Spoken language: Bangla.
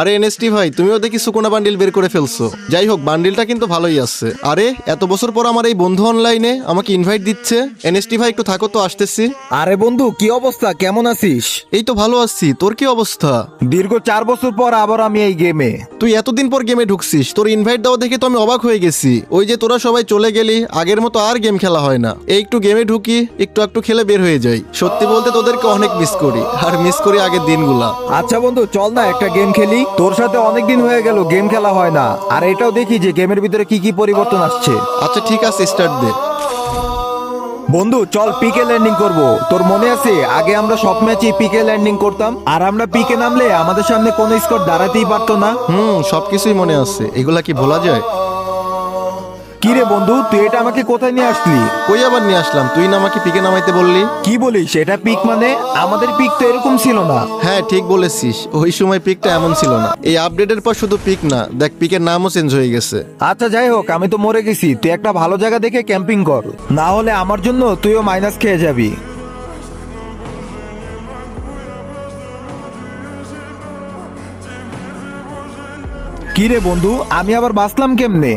আরে এনএসটি ভাই, তুমিও দেখি সুকুনা বান্ডিল বের করে ফেলছো। যাই হোক, বান্ডিলটা কিন্তু ভালোই আছে। আরে এত বছর পর আমার এই বন্ধু অনলাইনে আমাকে ইনভাইট দিচ্ছে। এনএসটি ভাই একটু থাকো তো, আসতেছি। আরে বন্ধু, কি অবস্থা? কেমন আছিস? এই তো ভালো আছি, তোর কি অবস্থা? দীর্ঘ 4 বছর পর আবার আমি এই গেমে। তুই এতদিন পর গেমে ঢুকছিস, তোর ইনভাইট দেওয়া দেখে তো আমি অবাক হয়ে গেছি। ওই যে তোরা সবাই চলে গেলি, আগের মতো আর গেম খেলা হয় না। এই একটু গেমে ঢুকি, একটু একটু খেলে বের হয়ে যাই। সত্যি বলতে তোদেরকে অনেক মিস করি, আর মিস করি আগের দিনগুলা। আচ্ছা বন্ধু, চল না একটা গেম খেলি। তোর সাথে অনেক দিন হয়ে গেল গেম খেলা হয় না, আর এটাও দেখি যে গেমের ভিতরে কি কি পরিবর্তন আসছে। আচ্ছা ঠিক আছে, স্টার্ট দে। বন্ধু চল পিকে ল্যান্ডিং করব। তোর মনে আছে আগে আমরা সব ম্যাচে পিকে ল্যান্ডিং করতাম, আর আমরা পিকে নামলে আমাদের সামনে কোনো স্কোর দাঁড়াতেই পারতো না। সবকিছুই মনে আছে, এগুলা কি ভোলা যায়? কি রে বন্ধু, তুই এটা আমাকে কোথায় নিয়ে আসলি? কই আবার নিয়ে আসলাম? তুই না আমাকে পিকে নামাইতে বললি? কি বলিস? এটা পিক মানে? আমাদের পিক তো এরকম ছিল না। হ্যাঁ ঠিক বলেছিস, ওই সময় পিকটা এমন ছিল না। এই আপডেটের পর শুধু পিক না, দেখ পিকের নামও চেঞ্জ হয়ে গেছে। আচ্ছা যাই হোক, আমি তো মরে গেছি। তুই একটা ভালো জায়গা দেখে ক্যাম্পিং কর, না হলে আমার জন্য তুইও মাইনাস খেয়ে যাবি। কি রে বন্ধু, আমি আবার বাঁচলাম কেমনে?